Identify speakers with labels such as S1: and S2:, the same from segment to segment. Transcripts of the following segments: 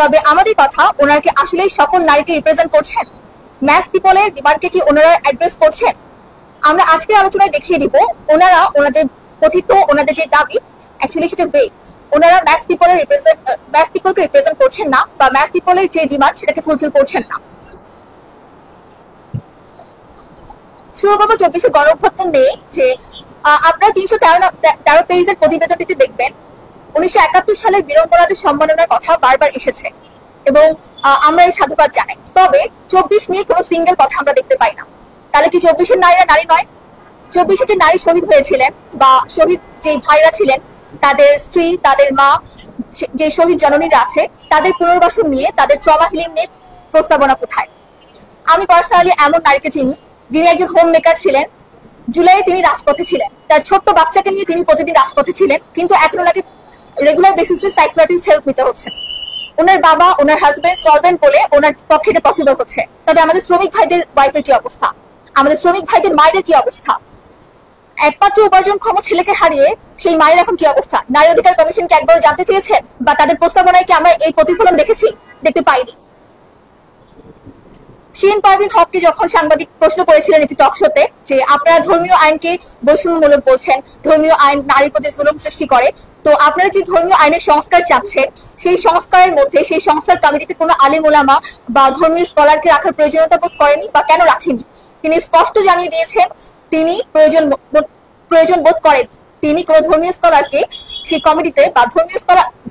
S1: তবে আমাদের কথা, ওনারা কি আসলে সকল নারীকে রিপ্রেজেন্ট করছেন? ম্যাস পিপলের ডিমান্ডকে কি ওনারা অ্যাড্রেস করছেন? আমরা আজকের আলোচনায় দেখিয়ে দিব ওনারা ওনাদের কথিত ওনাদের যে দাবি অ্যাকচুয়ালি সেটা বেগ। ওনারা ম্যাস পিপলকে রিপ্রেজেন্ট করছেন না, বা ম্যাস পিপলের যে ডিমান্ড সেটাকে ফুলফিল করছেন না। শুরু করবো 24 গণ অভ্যুত্থান নিয়ে। যে আপনারা 313 পেজের প্রতিবেদনটিতে দেখবেন 1971 সালের বীরঙ্গনাদের সম্মাননার কথা বারবার এসেছে এবং আমরা এই সাধুবাদ জানাই। তবে 24 নিয়ে কোনো সিঙ্গেল কথা আমরা দেখতে পাই না। তাহলে কি 24-এর নারীরা নারী নয়? 24-এ যে নারী শহীদ হয়েছিলেন বা শহীদ যে ভাইরা ছিলেন, তাদের স্ত্রী, তাদের মা, যে শহীদ জননীরা আছে, তাদের পুনর্বাসন নিয়ে, তাদের ট্রমা হিলিং নিয়ে প্রস্তাবনা কোথায়? আমি পার্সোনালি এমন নারীকে চিনি যিনি একজন হোম মেকার ছিলেন। জুলাইয়ে তিনি রাজপথে ছিলেন, তার ছোট্ট বাচ্চাকে নিয়ে তিনি প্রতিদিন রাজপথে ছিলেন, কিন্তু এখন ওনাকে রেগুলার বেসিসে সাইকিয়াট্রিস্ট হেল্প নিতে হচ্ছে। ওনার বাবা, ওনার হাজবেন্ড সলভেন্ট বলে ওনার পক্ষে এটা পসিবল হচ্ছে। তবে আমাদের শ্রমিক ভাইদের ওয়াইফের কি অবস্থা? আমাদের শ্রমিক ভাইদের মায়েদের কি অবস্থা? একমাত্র উপার্জনক্ষম ছেলেকে হারিয়ে সেই মায়ের এখন কি অবস্থা? নারী অধিকার কমিশন কি একবার জানতে চেয়েছেন? বা তাদের প্রস্তাবনায় কি আমরা এই প্রতিফলন দেখেছি? দেখতে পাইনি। শিরিন পারভীন হককে যখন সাংবাদিক প্রশ্ন করেছিলেন একটি টক শোতে যে আপনারা ধর্মীয় আইনকে বৈষম্যমূলক বলছেন, ধর্মীয় আইন নারীর প্রতি জুলুম সৃষ্টি করে, তো আপনারা যে ধর্মীয় আইনের সংস্কার চাচ্ছেন, সেই সংস্কারের মধ্যে, সেই সংস্কার কমিটিতে কোনো আলিম ওলামা বা ধর্মীয় স্কলারকে রাখার প্রয়োজনীয়তা বোধ করেনি বা কেন রাখেনি? তিনি স্পষ্ট জানিয়ে দিয়েছেন তিনি প্রয়োজন বোধ করেন। তিনি কোনো ধর্মীয় স্কলারকে সেই কমিটিতে, বা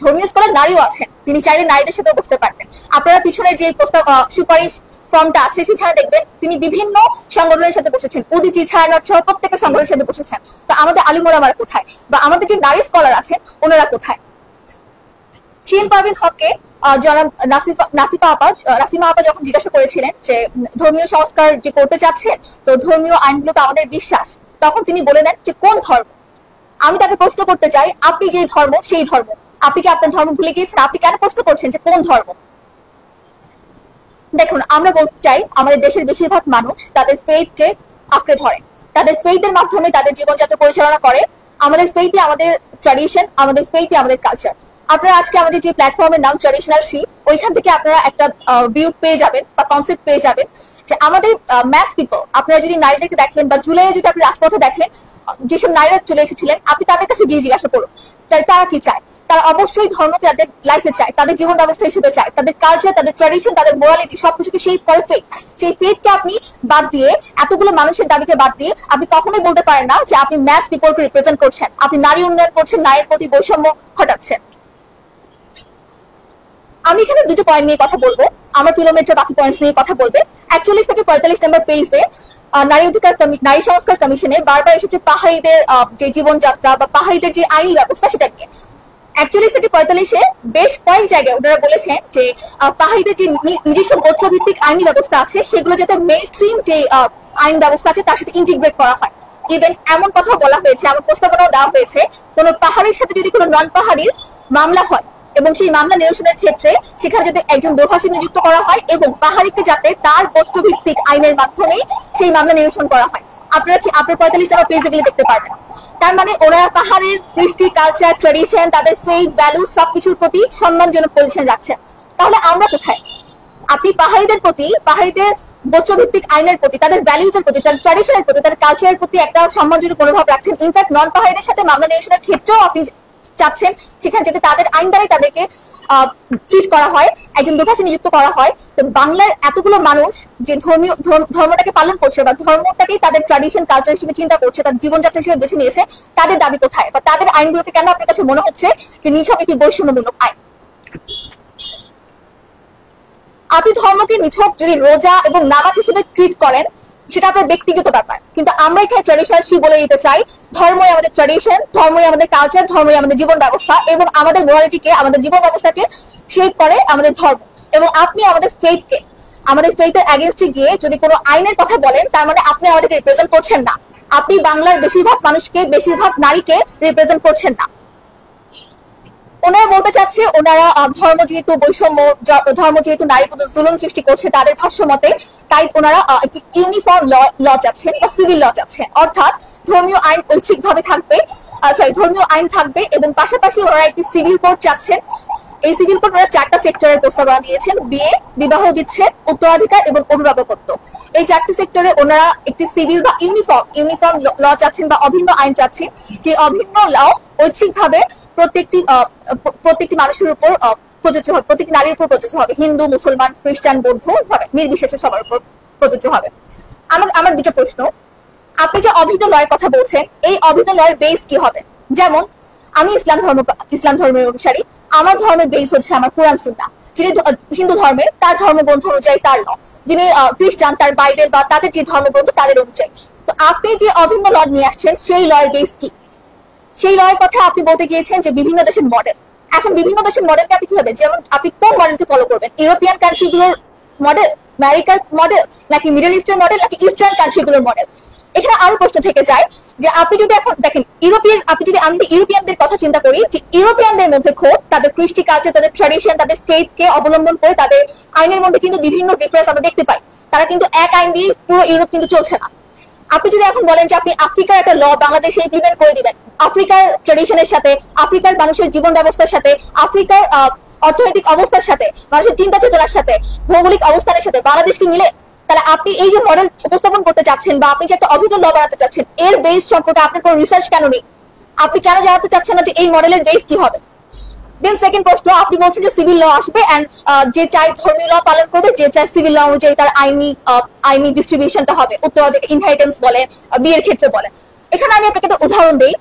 S1: ধর্মীয় স্কলার নারীও আছেন, তিনি চাইলে নারীদের সাথে বসতে পারতেন। আপনারা পিছনে যে প্রস্তাব সুপারিশ ফর্মটা আছে সেখানে দেখবেন তিনি বিভিন্ন সংগঠনের সাথে বসেছেন, উদিচি, ছায়ানট সহ প্রত্যেকটা সংগঠনের সাথে বসেছেন। তো আমাদের আলিম ওলামারা কোথায়? বা আমাদের যে নারী স্কলার আছেন ওনারা কোথায়? শিরিন পারভীন হককে জনাব নাসিমা আপা যখন জিজ্ঞাসা করেছিলেন যে ধর্মীয় সংস্কার যে করতে চাচ্ছেন, তো ধর্মীয় আইনগুলো তো আমাদের বিশ্বাস, তখন তিনি বলে দেন যে কোন ধর্ম? আমি তাকে প্রশ্ন করতে চাই, আপনি যে ধর্ম সেই ধর্ম, আপনি কি আপনার ধর্ম ভুলে গিয়েছেন? আপনি কেন প্রশ্ন করছেন যে কোন ধর্ম? দেখুন, আমরা বলতে চাই আমাদের দেশের বেশিরভাগ মানুষ তাদের ফেইথকে আঁকড়ে ধরে, তাদের ফেইথের মাধ্যমে তাদের জীবনযাত্রা পরিচালনা করে। আমাদের ফেইথে আমাদের ট্র্যাডিশন, আমাদের ফেইথে আমাদের কালচার। আপনারা আজকে আমাদের যে প্ল্যাটফর্মের নাম ট্র্যাডিশনাল শি, ওইখান থেকে আপনারা একটা ভিউ পেয়ে যাবেন বা কনসেপ্ট পেয়ে যাবেন যে আমাদের ম্যাস পিপল, আপনারা যদি নারীদেরকে দেখেন বা জুলাইয়ে যদি আপনি রাজপথে দেখেন যেসব নারীরা চলে এসেছিলেন, আপনি তাদের কাছে গিয়ে জিজ্ঞাসা করুন তারা কি চায়। তারা অবশ্যই ধর্মকে তাদের লাইফে চায়, তাদের জীবন ব্যবস্থা হিসেবে চায়, তাদের কালচার, তাদের ট্র্যাডিশন, তাদের মোরালিটি সবকিছুকে শেপ করে ফেথ। সেই ফেথকে আপনি বাদ দিয়ে, এতগুলো মানুষের দাবিকে বাদ দিয়ে আপনি কখনোই বলতে পারেন না যে আপনি ম্যাস পিপলকে রিপ্রেজেন্ট করছেন, আপনি নারী উন্নয়ন করছেন, নারীর প্রতি বৈষম্য ঘটাচ্ছেন। আমি এখানে দুটো পয়েন্ট নিয়ে কথা বলবো, আমার কিলোমিটার বাকি পয়েন্টস নিয়ে কথা বলবে। 41 থেকে 45 নম্বর পেজে নারী সংস্কার কমিশনে বারবার এসেছে পাহাড়িদের যে জীবনযাত্রা বা পাহাড়িদের যে আইনি ব্যবস্থা সেটা নিয়ে। 41 থেকে 45-এ বেশ কয়েক জায়গায় ওনারা বলেছেন যে পাহাড়িদের যে নিজস্ব গোত্রভিত্তিক আইনি ব্যবস্থা আছে সেগুলো যাতে মেইন স্ট্রিম যে আইন ব্যবস্থা আছে তার সাথে ইন্টিগ্রেট করা হয়। ইভেন এমন কথা বলা হয়েছে, এমন প্রস্তাবনাও দেওয়া হয়েছে, কোনো পাহাড়ির সাথে যদি কোনো নন পাহাড়ির মামলা হয় এবং সেই মামলা নিরসনের ক্ষেত্রে সেখানে যাতে একজন দোভাষী নিযুক্ত করা হয় এবং পাহাড়িকে যাতে তার গোত্রভিত্তিক আইনের মাধ্যমে সেই মামলা নিরসন করা হয়। আপনারা কি আপনার 45 নম্বর পেজে গেলে দেখতে পারবেন। তার মানে ওনারা পাহাড়ের কৃষ্টি, কালচার, ট্র্যাডিশন, তাদের ফেইথ, ভ্যালু সবকিছুর প্রতি সম্মানজনক পজিশন রাখছেন। তাহলে আমরা কোথায়? আপনি পাহাড়িদের প্রতি, পাহাড়িদের গোত্রভিত্তিক আইনের প্রতি, তাদের ভ্যালুজের প্রতি, তাদের ট্র্যাডিশনের প্রতি, তাদের কালচারের প্রতি একটা সম্মানজনক মনোভাব রাখছেন। ইনফ্যাক্ট নন পাহাড়িদের সাথে মামলা নিরসনের ক্ষেত্রেও আপনি চাচ্ছেন সেখানে যাতে তাদের আইন দ্বারাই তাদেরকে ট্রিট করা হয়, একজন দোভাষী নিযুক্ত করা হয়। তো বাংলার এতগুলো মানুষ যে ধর্মটাকে পালন করছে বা ধর্মটাকেই তাদের ট্র্যাডিশন, কালচার হিসেবে চিন্তা করছে, তাদের জীবনযাত্রা হিসেবে বেছে নিয়েছে, তাদের দাবি কোথায়? বা তাদের আইনগুলোকে কেন আপনার কাছে মনে হচ্ছে যে নিছক একটি বৈষম্যমূলক আইন? আপনি ধর্মকে নিছক যদি রোজা এবং নামাজ হিসেবে ট্রিট করেন সেটা আপনার ব্যক্তিগত ব্যাপার, কিন্তু আমরা এখানে ট্র্যাডিশনাল শি বলে দিতে চাই ধর্মই আমাদের ট্র্যাডিশন, ধর্মই আমাদের কালচার, ধর্মই আমাদের জীবন ব্যবস্থা এবং আমাদের মোরালিটিকে, আমাদের জীবন ব্যবস্থাকে শেপ করে আমাদের ধর্ম। এবং আপনি আমাদের ফেথকে, আমাদের ফেথের এগেইনস্টে গিয়ে যদি কোনো আইনের কথা বলেন তার মানে আপনি আমাদেরকে রিপ্রেজেন্ট করছেন না, আপনি বাংলার বেশিরভাগ মানুষকে, বেশিরভাগ নারীকে রিপ্রেজেন্ট করছেন না। ওনারা বলতে চাচ্ছে ওনারা ধর্ম যেহেতু বৈষম্য, ধর্ম যেহেতু নারীর প্রতি জুলুম সৃষ্টি করছে তাদের ভাষ্য মতে, তাই ওনারা একটি ইউনিফর্ম ল চাচ্ছেন বা সিভিল ল চাচ্ছেন, অর্থাৎ ধর্মীয় আইন ঐচ্ছিকভাবে থাকবে, ধর্মীয় আইন থাকবে এবং পাশাপাশি ওনারা একটি সিভিল কোড চাচ্ছেন এই সিভিল কোড ওরা 4টা সেক্টরের প্রস্তাবনা দিয়েছেন, বিয়ে, বিবাহ বিচ্ছেদ, উত্তরাধিকার এবং অভিভাবকত্ব। এই 4টি সেক্টরে ওনারা একটি সিভিল বা ইউনিফর্ম ল চাচ্ছেন বা অভিন্ন আইন চাচ্ছেন, যে অভিন্ন ল ঐচ্ছিকভাবে প্রত্যেকটি মানুষের উপর প্রযোজ্য হবে, প্রত্যেকটি নারীর উপর প্রযোজ্য হবে, হিন্দু, মুসলমান, খ্রিস্টান, বৌদ্ধ ভাবে নির্বিশেষে সবার উপর প্রযোজ্য হবে। আমার দুটো প্রশ্ন, আপনি যে অভিন্ন লয়ের কথা বলছেন, এই অভিন্ন লয়ের বেস কি হবে? যেমন আমি ইসলাম ধর্মের অনুসারী, আমার ধর্মের বেস হচ্ছে আমার কোরআন সুন্নাহ। যিনি হিন্দু ধর্মের, তার ধর্মগ্রন্থ অনুযায়ী তার ল। যিনি খ্রিস্টান, তার বাইবেল বা তাদের যে ধর্মগ্রন্থ তাদের অনুযায়ী। তো আপনি যে অভিন্ন ল নিয়ে আসছেন, সেই লয়ের বেস কি? সেই লয়ের কথা আপনি বলতে গিয়েছেন যে বিভিন্ন দেশের মডেল। এখন বিভিন্ন দেশের মডেলকে আপনি কি হবে, যেমন আপনি কোন মডেলকে ফলো করবেন? ইউরোপিয়ান কান্ট্রিগুলোর মডেল, আমেরিকার মডেল, নাকি মিডল ইস্টের মডেল, নাকি ইস্টার্ন কান্ট্রিগুলোর মডেল? এখানে আরো প্রশ্ন থেকে যায় যে আপনি যদি এখন দেখেন আমি যদি ইউরোপিয়ানদের কথা চিন্তা করি, যে ইউরোপিয়ানদের মধ্যে খুব তাদের কৃষ্টি কালচার, তাদের ট্র্যাডিশন, তাদের ফেথকে অবলম্বন করে তাদের আইনের মধ্যে কিন্তু বিভিন্ন ডিফারেন্স আমরা দেখতে পাই। তারা কিন্তু এক আইন দিয়ে পুরো ইউরোপ কিন্তু চলছে না। আপনি যদি এখন বলেন যে আপনি আফ্রিকার একটা ল বাংলাদেশে ইমপ্লিমেন্ট করে দিবেন, আফ্রিকার ট্র্যাডিশনের সাথে, আফ্রিকার মানুষের জীবন ব্যবস্থার সাথে, আফ্রিকার অর্থনৈতিক অবস্থার সাথে, মানুষের চিন্তা চেতনার সাথে, ভৌগোলিক অবস্থানের সাথে বাংলাদেশ কি মিলে? তাহলে আপনি এই যে মডেল উপস্থাপন করতে চাচ্ছেন বা আপনি যে একটা অভিন্ন ল বানাতে চাচ্ছেন, এর বেস সম্পর্কে আপনার কোনো রিসার্চ কেন নেই? আপনি কেন জানাতে চাচ্ছেন না যে এই মডেলের বেস কি হবে? দেন সেকেন্ড প্রশ্ন, আপনি বলছেন যে সিভিল ল আসবে এন্ড যে চাই ধর্মীয় ল পালন করবে, যে চাই সিভিল ল অনুযায়ী তার আইনি ডিস্ট্রিবিউশনটা হবে, উত্তরাধিকার, ইনহেরিটেন্স বলেন, বিয়ের ক্ষেত্রে বলেন। এখানে আমি আপনাকে একটা উদাহরণ দেই।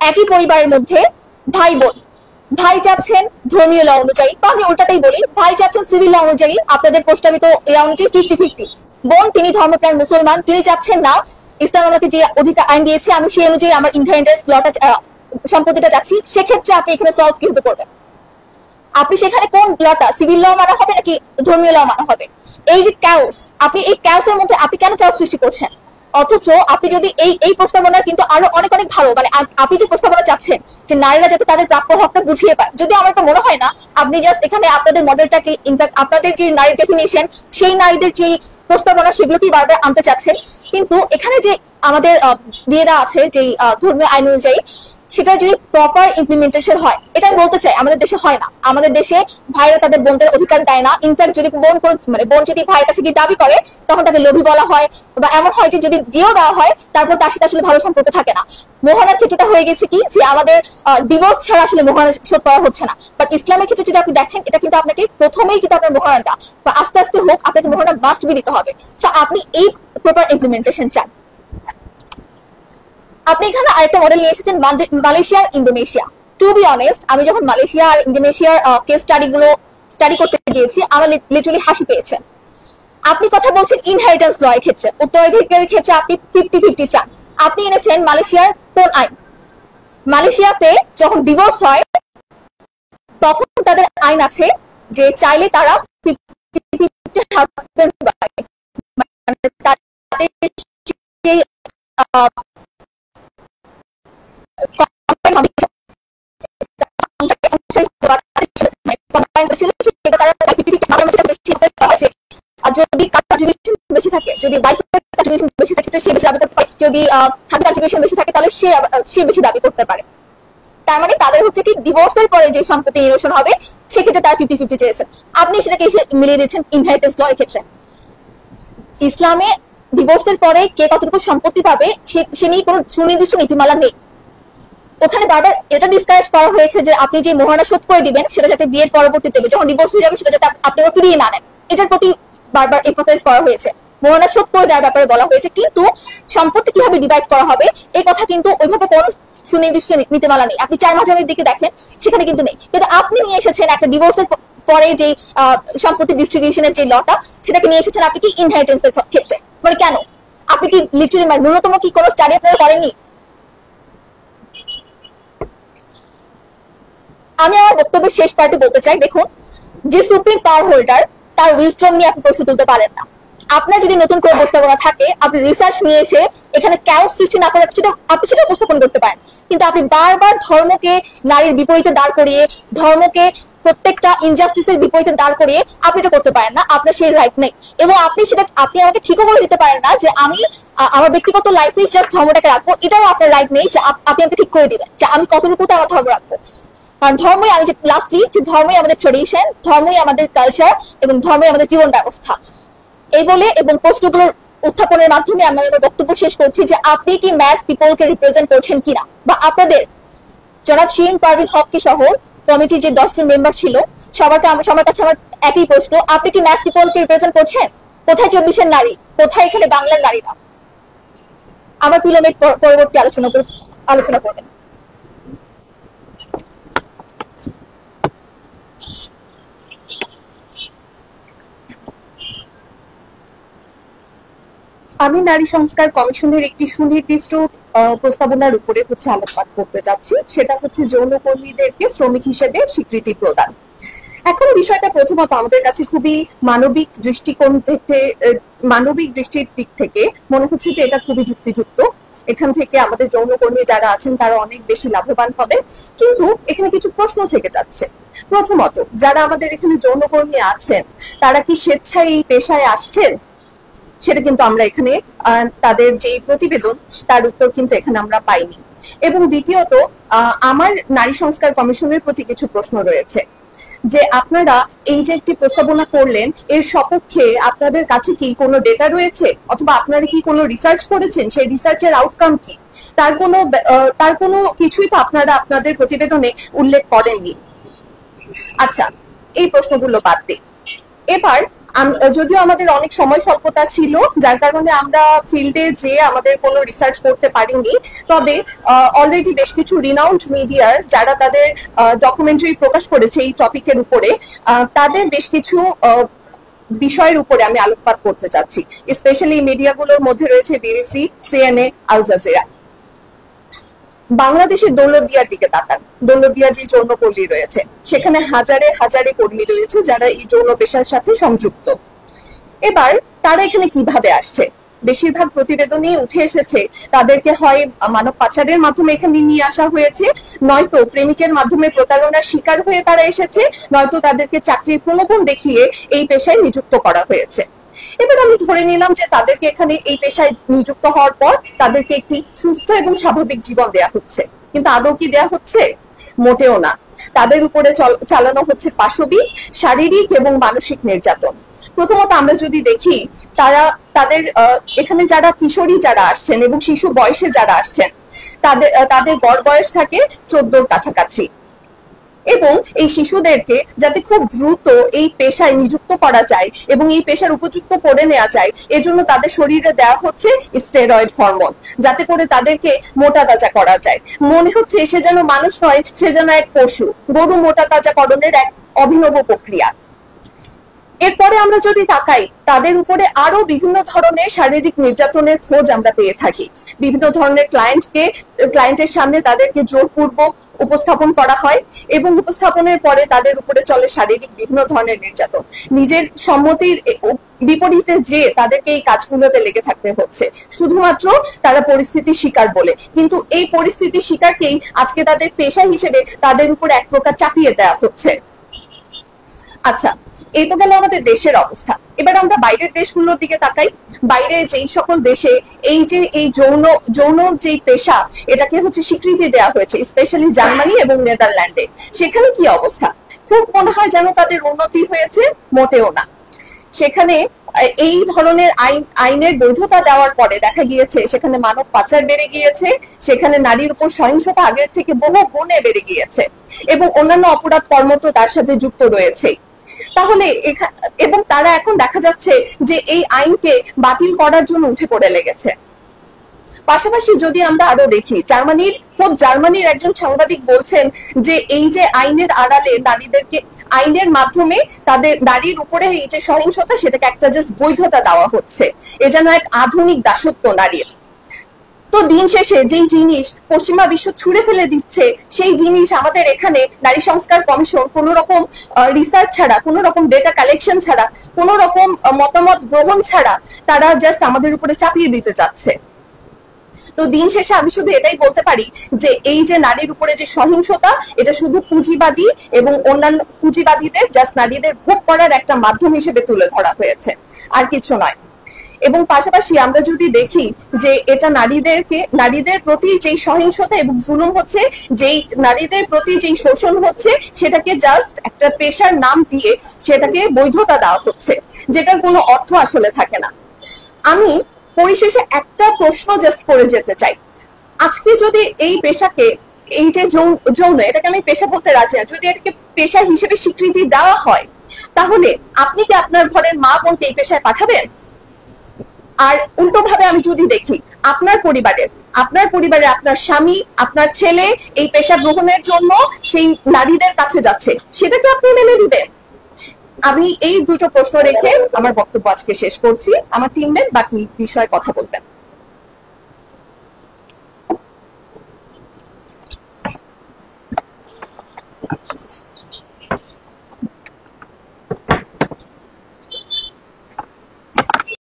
S1: একই পরিবারের মধ্যে ভাই বোন, ভাই চাচ্ছেন ধর্মীয় ল অনুযায়ী, বা আমি উল্টাটাই বলি, ভাই চাচ্ছেন সিভিল ল অনুযায়ী, আপনাদের প্রস্তাবিত এই অনুযায়ী 50-50। বোন, তিনি ধর্মপ্রাণ মুসলমান, তিনি চাচ্ছেন না ইসলাম আমাকে যে অধিকার আইন দিয়েছে আমি সেই অনুযায়ী আমার ইনহেরিটেন্স লটা সম্পত্তিটা চাচ্ছি। সেক্ষেত্রে আপনি এখানে সলভ কিভাবে করবেন? আপনি সেখানে কোন লটা, সিভিল ল মানা হবে নাকি ধর্মীয় ল মানা হবে? এই যে ক্যাওস, আপনি এই ক্যাওসের মধ্যে আপনি কেন ক্যাওস সৃষ্টি করছেন? অথচ আপনি যদি এই প্রস্তাবনার কিন্তু আরো অনেক অনেক ভালো, মানে আপনি যে প্রস্তাবনা চাচ্ছেন যে নারীরা যাতে তাদের প্রাপ্য হকটা বুঝিয়ে পায়, যদি আমার তো মনে হয় না আপনি জাস্ট এখানে আপনাদের মডেলটাকে, ইনফ্যাক্ট আপনাদের যে নারীর ডেফিনেশন, সেই নারীদের যে প্রস্তাবনা সেগুলোকেই বারবার আনতে চাচ্ছেন। কিন্তু এখানে যে আমাদের দিয়ে দেওয়া আছে যে ধর্মীয় আইন অনুযায়ী, সেটা যদি প্রপার ইমপ্লিমেন্টেশন হয়, এটা আমি বলতে চাই আমাদের দেশে হয় না। আমাদের দেশে ভাইরা তাদের বোনদের অধিকার দেয় না। ইনফ্যাক্ট যদি বোন যদি ভাইয়ের কাছে গিয়ে দাবি করে, তখন তাকে লোভী বলা হয়, বা এমন হয় যে যদি দিয়েও দেওয়া হয় তারপর তার সাথে আসলে ভালো সম্পর্ক থাকে না। মোহনার ক্ষেত্রটা হয়ে গেছে কি, যে আমাদের ডিভোর্স ছাড়া আসলে মোহনা শোধ করা হচ্ছে না। বাট ইসলামের ক্ষেত্রে যদি আপনি দেখেন, এটা কিন্তু আপনাকে প্রথমেই কিন্তু আপনার মোহনাটা বা আস্তে আস্তে হোক, আপনাকে মোহনা মাস্ট বি দিতে হবে। সো আপনি এই প্রপার ইমপ্লিমেন্টেশন চান। আপনি এখানে আরেকটা মডেল নিয়ে এসেছেন, মালয়েশিয়া আর ইন্দোনেশিয়া। টু বি অনেস্ট, আমি যখন মালয়েশিয়া আর ইন্দোনেশিয়ার কেস স্টাডি করতে গিয়েছি, আমার লিটারালি হাসি পেয়েছে। আপনি কথা বলছেন ইনহেরিটেন্স ল এর ক্ষেত্রে, উত্তরাধিকারের ক্ষেত্রে আপনি 50-50 চান। আপনি এনেছেন মালয়েশিয়ার কোন আইন? মালয়েশিয়াতে যখন ডিভোর্স হয় তখন তাদের আইন আছে যে চাইলে তারা 50-50 হাজবেন্ড ওয়াইফ, মানে তাদের যদি কন্ট্রিবিউশন বেশি থাকে, যদি ওয়াইফের কন্ট্রিবিউশন বেশি থাকে সে বেশি দাবি করতে পারে, যদি হাজবেন্ড কন্ট্রিবিউশন বেশি থাকে তাহলে সে বেশি দাবি করতে পারে। তার মানে তাদের হচ্ছে কি ডিভোর্সের পরে যে সম্পত্তি নিরসন হবে সেক্ষেত্রে তারা 50-50 চেয়েছেন। আপনি সেটাকে এসে মিলিয়ে দিচ্ছেন ইনহেরিটেন্স ল এর ক্ষেত্রে। ইসলামে ডিভোর্সের পরে কে কতটুকু সম্পত্তি পাবে সে নিয়ে কোনো সুনির্দিষ্ট নীতিমালা নেই। ওখানে বারবার এটা ডিসকারেজ করা হয়েছে যে আপনি যে মোহরানা শোধ করে দিবেন সেটা যাতে বিয়ের পরবর্তীতে যখন ডিভোর্স হয়ে যাবে সেটা যাতে আপনি আবার ফিরিয়ে না নেন, এটার প্রতি বারবার এমফাসাইজ করা হয়েছে। মোহরানা শোধ করে দেওয়ার ব্যাপারে বলা হয়েছে, কিন্তু সম্পত্তি কিভাবে ডিভাইড করা হবে এই কথা কিন্তু ওইভাবে কোনো সুনির্দিষ্ট নীতিমালা নেই। আপনি 4 মাঝাবের দিকে দেখেন, সেখানে কিন্তু নেই। কিন্তু আপনি নিয়ে এসেছেন একটা ডিভোর্সের পরে যে সম্পত্তি ডিস্ট্রিবিউশনের যে লটা, সেটাকে নিয়ে এসেছেন আপনি কি ইনহেরিটেন্সের ক্ষেত্রে। মানে কেন? আপনি কি লিটারালি মানে ন্যূনতম কি কোনো স্টাডি আপনারা করেননি? আমি আমার বক্তব্যের শেষ পার্টি বলতে চাই, দেখুন, যে সুপ্রিম পাওয়ার হোল্ডার তার উইজডম নিয়ে আপনি প্রশ্ন তুলতে পারেন না। আপনার যদি নতুন করে উপস্থাপনা থাকে, আপনি রিসার্চ নিয়ে এসে এখানে ক্যাওস সৃষ্টি না করে আপনি সেটা উপস্থাপন করতে পারেন। কিন্তু আপনি বারবার ধর্মকে নারীর বিপরীতে দাঁড় করিয়ে, ধর্মকে প্রত্যেকটা ইনজাস্টিসের বিপরীতে দাঁড় করিয়ে আপনি এটা করতে পারেন না। আপনার সেই রাইট নেই। এবং আপনি আমাকে ঠিকও করে দিতে পারেন না যে আমি আমার ব্যক্তিগত লাইফে জাস্ট ধর্মটাকে রাখবো, এটাও আপনার রাইট নেই যে আপনি আমাকে ঠিক করে দিবেন যে আমি কতটুকুতে আমার ধর্ম রাখবো। কারণ ধর্মই, আমি যে লাস্টলি যে ধর্মই আমাদের ট্রেডিশন, ধর্মই আমাদের কালচার এবং ধর্মই আমাদের জীবন ব্যবস্থা। এই বলে এবং প্রশ্নগুলোর উত্থাপনের মাধ্যমে আমি আমার বক্তব্য শেষ করছি যে আপনি কি ম্যাস পিপলকে রিপ্রেজেন্ট করছেন কিনা, বা আপনাদের জনাব শিরিন পারভিন হককে সহ কমিটির যে 10 জন মেম্বার ছিল সবার কাছে আমার একই প্রশ্ন, আপনি কি ম্যাস পিপলকে রিপ্রেজেন্ট করছেন? কোথায় 24-এর নারী, কোথায় এখানে বাংলার নারীরা? আমার ফিলোমেট পরবর্তী আলোচনা করবেন।
S2: আমি নারী সংস্কার কমিশনের একটি সুনির্দিষ্ট প্রস্তাবনার উপরে আলোকপাত করতে যাচ্ছি, সেটা হচ্ছে যৌনকর্মীদেরকে শ্রমিক হিসেবে স্বীকৃতি প্রদান। এখন বিষয়টা প্রথমত আমাদের কাছে খুবই মানবিক দৃষ্টির দিক থেকে মনে হচ্ছে যে এটা খুবই যুক্তিযুক্ত। এখান থেকে আমাদের যৌনকর্মী যারা আছেন তারা অনেক বেশি লাভবান হবেন, কিন্তু এখানে কিছু প্রশ্ন থেকে যাচ্ছে। প্রথমত, যারা আমাদের এখানে যৌনকর্মী আছেন তারা কি স্বেচ্ছায় এই পেশায় আসছেন? সেটা কিন্তু আমরা এখানে তাদের যে প্রতিবেদন তার উত্তর কিন্তু এখানে আমরা পাইনি। এবং দ্বিতীয়ত, আমার নারী সংস্কার কমিশনের প্রতি কিছু প্রশ্ন রয়েছে যে আপনারা এই যে একটি প্রস্তাবনা করলেন এর সপক্ষে আপনাদের কাছে কি কোনো ডেটা রয়েছে, অথবা আপনারা কি কোনো রিসার্চ করেছেন? সেই রিসার্চের আউটকাম কি? তার কোনো কিছুই তো আপনারা আপনাদের প্রতিবেদনে উল্লেখ করেননি। আচ্ছা, এই প্রশ্নগুলো বাদ দিই। এবার যদিও আমাদের অনেক সময় স্বল্পতা ছিল, যার কারণে আমরা ফিল্ডে যে আমাদের কোনো রিসার্চ করতে পারিনি, তবে অলরেডি বেশ কিছু রিনাউন্ড মিডিয়ার যারা তাদের ডকুমেন্টারি প্রকাশ করেছে এই টপিকের উপরে, তাদের বেশ কিছু বিষয়ের উপরে আমি আলোকপাত করতে চাচ্ছি। স্পেশালি মিডিয়াগুলোর মধ্যে রয়েছে বিবিসি, সিএনএ, আল জাজিরা। বাংলাদেশের দৌলতদিয়ার দিকে তাকান। দৌলতদিয়ার যে যৌনপল্লী রয়েছে সেখানে হাজারে হাজারে কর্মী রয়েছে যারা এই যৌন পেশার সাথে সংযুক্ত। এবার তারা এখানে কিভাবে আসছে? বেশিরভাগ প্রতিবেদনে উঠে এসেছে তাদেরকে হয় মানব পাচারের মাধ্যমে এখানে নিয়ে আসা হয়েছে, নয়তো প্রেমিকের মাধ্যমে প্রতারণার শিকার হয়ে তারা এসেছে, নয়তো তাদেরকে চাকরির প্রলোভন দেখিয়ে এই পেশায় নিযুক্ত করা হয়েছে। এবার আমি ধরে নিলাম যে তাদেরকে এখানে এই পেশায় নিযুক্ত হওয়ার পর তাদেরকে একটি সুস্থ এবং স্বাভাবিক জীবন দেয়া হচ্ছে, কিন্তু আদৌ কি দেয়া হচ্ছে? মোটেও না। তাদের উপরে চালানো হচ্ছে পাশবিক, শারীরিক এবং মানসিক নির্যাতন। প্রথমত আমরা যদি দেখি, তাদের এখানে যারা কিশোরী যারা আসছেন এবং শিশু বয়সে যারা আসছেন তাদের গড় বয়স থাকে 14-র কাছাকাছি। এবং এই শিশুদেরকে যাতে খুব দ্রুত এই পেশায় নিযুক্ত করা যায় এবং এই পেশার উপযুক্ত করে নেওয়া যায়, এজন্য তাদের শরীরে দেওয়া হচ্ছে স্টেরয়েড হরমোন, যাতে করে তাদেরকে মোটা তাজা করা যায়। মনে হচ্ছে সে যেন মানুষ নয়, সে যেন এক পশু। গরু মোটা তাজাকরণের এক অভিনব প্রক্রিয়া। এরপরে আমরা যদি তাকাই, তাদের উপরে আরো বিভিন্ন ধরনের শারীরিক নির্যাতনের খোঁজ আমরা পেয়ে থাকি। বিভিন্ন ধরনের ক্লায়েন্টের সামনে তাদেরকে জোরপূর্বক উপস্থাপন করা হয় এবং উপস্থাপনের পরে তাদের উপরে চলে শারীরিক বিভিন্ন ধরনের নির্যাতন। নিজের সম্মতির বিপরীতে যে তাদেরকে এই কাজগুলোতে লেগে থাকতে হচ্ছে, শুধুমাত্র তারা পরিস্থিতির শিকার বলে। কিন্তু এই পরিস্থিতির শিকারকেই আজকে তাদের পেশা হিসেবে তাদের উপর এক প্রকার চাপিয়ে দেওয়া হচ্ছে। আচ্ছা, এই তো গেল আমাদের দেশের অবস্থা। এবার আমরা বাইরের দেশগুলোর দিকে তাকাই। বাইরে যেই সকল দেশে এই যৌন যে পেশা এটাকে স্বীকৃতি দেওয়া হয়েছে, স্পেশালি জার্মানি এবং নেদারল্যান্ডে, সেখানে কি অবস্থা? খুব মনে হয় যেন তাদের উন্নতি হয়েছে, মোটেও না। সেখানে এই ধরনের আইনের বৈধতা দেওয়ার পরে দেখা গিয়েছে সেখানে মানব পাচার বেড়ে গিয়েছে, সেখানে নারীর উপর সহিংসতা আগের থেকে বহু গুণে বেড়ে গিয়েছে এবং অন্যান্য অপরাধ কর্ম তো তার সাথে যুক্ত রয়েছে। তাহলে এবং তারা এখন দেখা যাচ্ছে যে এই আইনকে বাতিল করার জন্য উঠে পড়ে লেগেছে। পাশাপাশি যদি আমরা আরো দেখি, জার্মানির একজন সাংবাদিক বলছেন যে এই যে আইনের আড়ালে নারীদেরকে আইনের মাধ্যমে তাদের নারীর উপরে এই যে সহিংসতা সেটাকে একটা জাস্ট বৈধতা দেওয়া হচ্ছে, এ যেন এক আধুনিক দাসত্ব নারীর। তো দিন শেষে যেই জিনিস পশ্চিমা বিশ্ব ছুঁড়ে ফেলে দিচ্ছে, সেই জিনিস আমাদের এখানে নারী সংস্কার কমিশন কোন রকম রিসার্চ ছাড়া, কোন রকম ডেটা কালেকশন ছাড়া, কোন রকম মতামত গ্রহণ ছাড়া তারা জাস্ট আমাদের উপরে চাপিয়ে দিতে চাচ্ছে। তো দিন শেষে আমি শুধু এটাই বলতে পারি যে এই যে নারীর উপরে যে সহিংসতা, এটা শুধু পুঁজিবাদী এবং অন্যান্য পুঁজিবাদীদের জাস্ট নারীদের ভোগ করার একটা মাধ্যম হিসেবে তুলে ধরা হয়েছে, আর কিছু নয়। এবং পাশাপাশি আমরা যদি দেখি যে এটা নারীদের প্রতি যেই সহিংসতা এবং জুলুম হচ্ছে, যেই নারীদের প্রতি যেই শোষণ হচ্ছে, সেটাকে জাস্ট একটা পেশার নাম দিয়ে সেটাকে বৈধতা দেওয়া হচ্ছে, যেটার কোনো অর্থ আসলে থাকে না। আমি পরিশেষে একটা প্রশ্ন জাস্ট করে যেতে চাই, আজকে যদি এই পেশাকে, এই যে যৌন, এটাকে আমি পেশা বলতে রাজি না, যদি এটাকে পেশা হিসেবে স্বীকৃতি দেওয়া হয়, তাহলে আপনি কি আপনার ঘরের মা বোনকে এই পেশায় পাঠাবেন? আর উল্টো ভাবে আমি যদি দেখি, আপনার পরিবারে আপনার স্বামী, আপনার ছেলে এই পেশা গ্রহণের জন্য সেই নারীদের কাছে যাচ্ছে, সেটাকে আপনি মেনে নেবেন? আমি এই দুটো প্রশ্ন রেখে আমার বক্তব্য আজকে শেষ করছি। আমার টিমমেট বাকি বিষয়ে কথা বলবেন।